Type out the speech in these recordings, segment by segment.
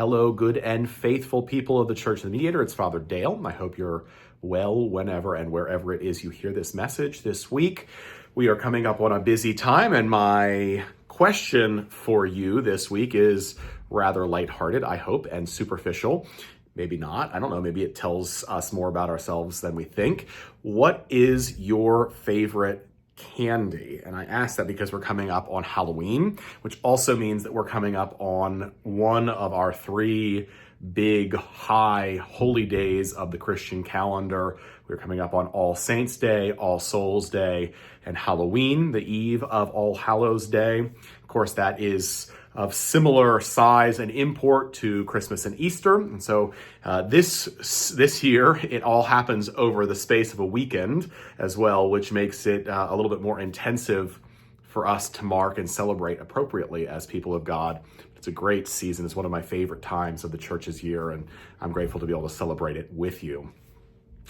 Hello, good and faithful people of the Church of the Mediator. It's Father Dale. I hope you're well whenever and wherever it is you hear this message this week. We are coming up on a busy time, and my question for you this week is rather lighthearted, I hope, and superficial. Maybe not. I don't know. Maybe it tells us more about ourselves than we think. What is your favorite candy? And I ask that because we're coming up on Halloween, which also means that we're coming up on one of our three big, high, holy days of the Christian calendar. We're coming up on All Saints Day, All Souls Day, and Halloween, the eve of All Hallows Day. Of course, that is of similar size and import to Christmas and Easter. And so this year, it all happens over the space of a weekend as well, which makes it a little bit more intensive for us to mark and celebrate appropriately as people of God. It's a great season. It's one of my favorite times of the church's year, and I'm grateful to be able to celebrate it with you.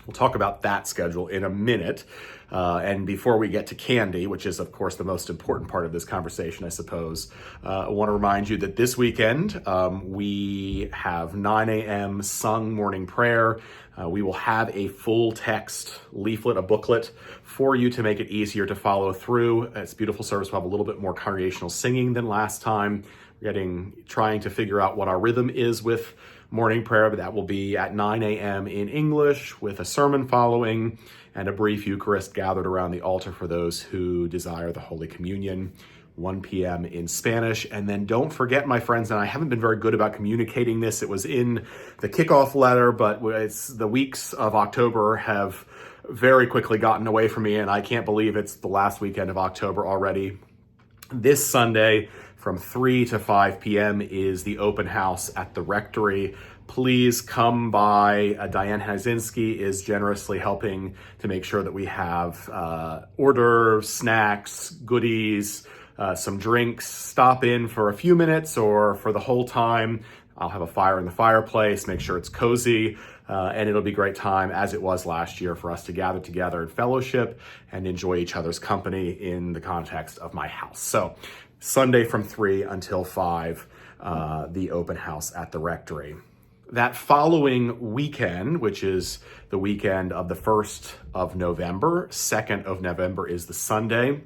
We'll talk about that schedule in a minute. And before we get to candy, which is, of course, the most important part of this conversation, I suppose, I want to remind you that this weekend we have 9 a.m. sung morning prayer. We will have a full text leaflet, a booklet for you to make it easier to follow through. It's a beautiful service. We'll have a little bit more congregational singing than last time. We're trying to figure out what our rhythm is with morning prayer, but that will be at 9 a.m. in English with a sermon following and a brief Eucharist gathered around the altar for those who desire the Holy Communion, 1 p.m. in Spanish. And then don't forget, my friends, and I haven't been very good about communicating this. It was in the kickoff letter, but the weeks of October have very quickly gotten away from me, and I can't believe it's the last weekend of October already. This Sunday, from 3 to 5 p.m. is the open house at the Rectory. Please come by. Diane Hazinski is generously helping to make sure that we have hors d'oeuvres, snacks, goodies, some drinks. Stop in for a few minutes or for the whole time. I'll have a fire in the fireplace, make sure it's cozy, and it'll be a great time, as it was last year, for us to gather together in fellowship and enjoy each other's company in the context of my house. So Sunday from 3 until 5, the open house at the Rectory. That following weekend, which is the weekend of the 1st of November, 2nd of November is the Sunday,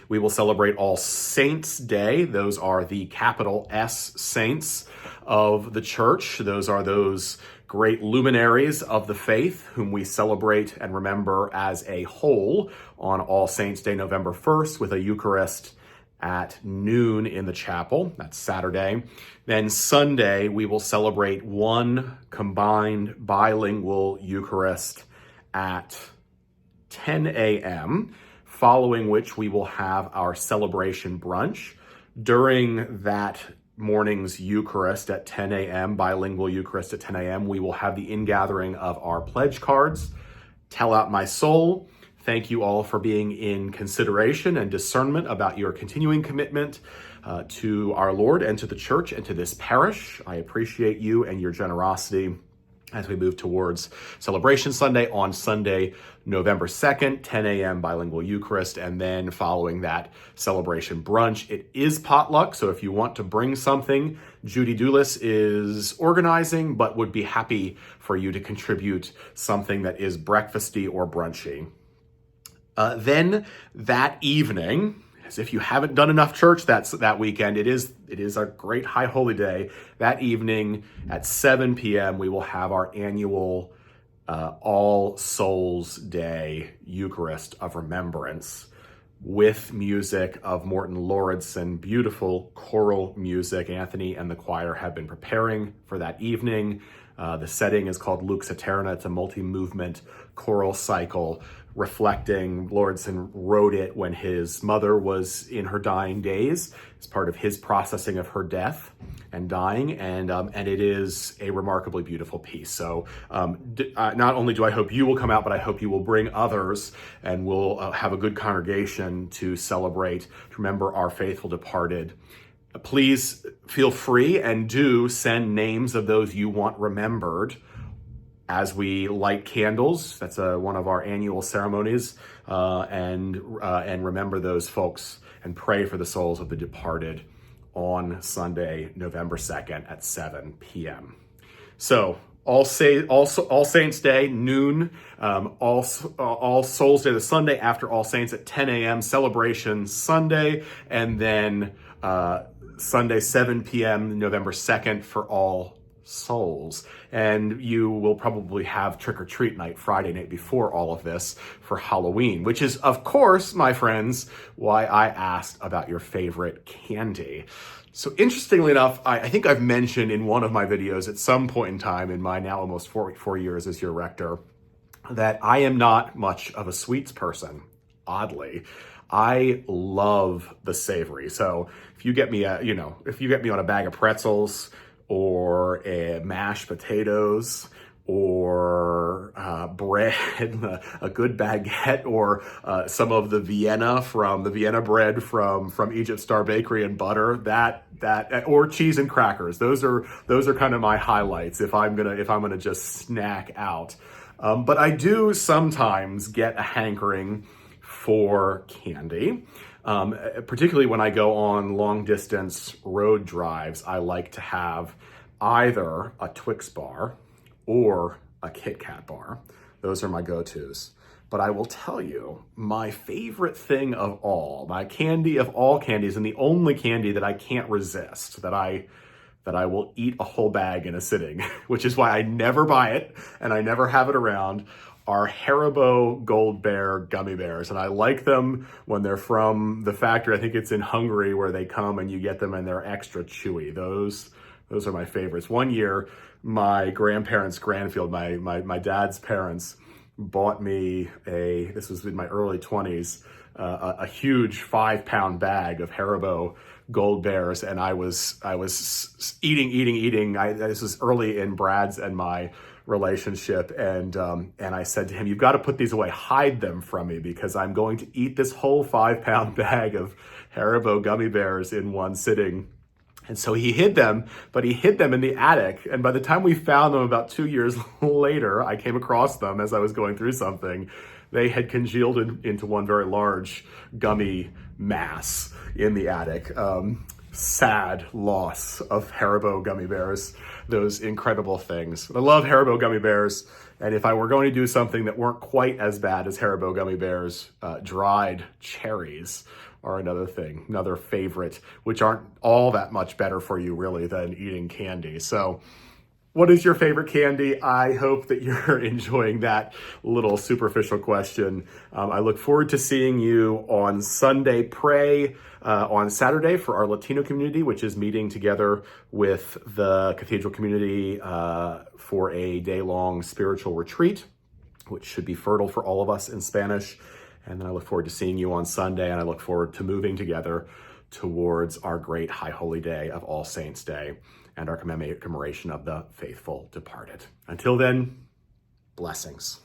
we will celebrate All Saints Day. Those are the capital S saints of the church. Those are those great luminaries of the faith whom we celebrate and remember as a whole on All Saints Day, November 1st, with a Eucharist at noon in the chapel. That's Saturday. Then Sunday, we will celebrate one combined bilingual Eucharist at 10 a.m., following which we will have our celebration brunch. During that morning's Eucharist at 10 a.m., bilingual Eucharist at 10 a.m., we will have the ingathering of our pledge cards. Tell out my soul. Thank you all for being in consideration and discernment about your continuing commitment to our Lord and to the church and to this parish. I appreciate you and your generosity as we move towards Celebration Sunday on Sunday, November 2nd, 10 a.m. bilingual Eucharist, and then following that celebration brunch. It is potluck, so if you want to bring something, Judy Doulis is organizing, but would be happy for you to contribute something that is breakfasty or brunchy. Then that evening, as if you haven't done enough church that weekend, it is a great high holy day. That evening at 7 p.m., we will have our annual All Souls Day Eucharist of Remembrance with music of Morton Lauridsen, beautiful choral music. Anthony and the choir have been preparing for that evening. The setting is called Lux Aeterna. It's a multi-movement choral cycle reflecting, Lauridsen wrote it when his mother was in her dying days. It's part of his processing of her death and dying, and it is a remarkably beautiful piece. So not only do I hope you will come out, but I hope you will bring others, and we'll have a good congregation to celebrate, to remember our faithful departed. Please feel free and do send names of those you want remembered as we light candles. That's one of our annual ceremonies, and remember those folks and pray for the souls of the departed on Sunday, November 2nd at 7 p.m. So All Saints Day, noon. All Souls Day, the Sunday after All Saints at 10 a.m. Celebration Sunday, and then Sunday 7 p.m. November 2nd for All Souls. And you will probably have trick-or-treat night Friday night before all of this for Halloween, which is, of course, my friends, why I asked about your favorite candy. So interestingly enough, I think I've mentioned in one of my videos at some point in time in my now almost four years as your rector that I am not much of a sweets person, oddly. I love the savory. So if you get me on a bag of pretzels or mashed potatoes or bread, a good baguette, or some of the Vienna bread from Egypt Star Bakery and butter, that or cheese and crackers. Those are kind of my highlights if I'm gonna just snack out. But I do sometimes get a hankering for candy. Particularly when I go on long distance road drives, I like to have either a Twix bar or a Kit Kat bar. Those are my go-tos. But I will tell you, my favorite thing of all, my candy of all candies, and the only candy that I can't resist, that I will eat a whole bag in a sitting, which is why I never buy it and I never have it around, are Haribo Gold Bear gummy bears. And I like them when they're from the factory. I think it's in Hungary where they come and you get them and they're extra chewy. Those are my favorites. One year, my grandparents, Granfield, my dad's parents, bought me this was in my early 20s, a huge 5-pound bag of Haribo Gold Bears, and I was eating. This was early in Brad's and my relationship, and I said to him, "You've got to put these away, hide them from me, because I'm going to eat this whole 5-pound bag of Haribo gummy bears in one sitting." And so he hid them, but he hid them in the attic. And by the time we found them about 2 years later, I came across them as I was going through something. They had congealed into one very large gummy mass in the attic. Sad loss of Haribo gummy bears, those incredible things. I love Haribo gummy bears. And if I were going to do something that weren't quite as bad as Haribo gummy bears, dried cherries are another favorite, which aren't all that much better for you really than eating candy. So what is your favorite candy? I hope that you're enjoying that little superficial question. I look forward to seeing you on Sunday. Pray on Saturday for our Latino community, which is meeting together with the Cathedral community for a day-long spiritual retreat, which should be fertile for all of us in Spanish. And then I look forward to seeing you on Sunday, and I look forward to moving together towards our great High Holy Day of All Saints Day and our commemoration of the faithful departed. Until then, blessings.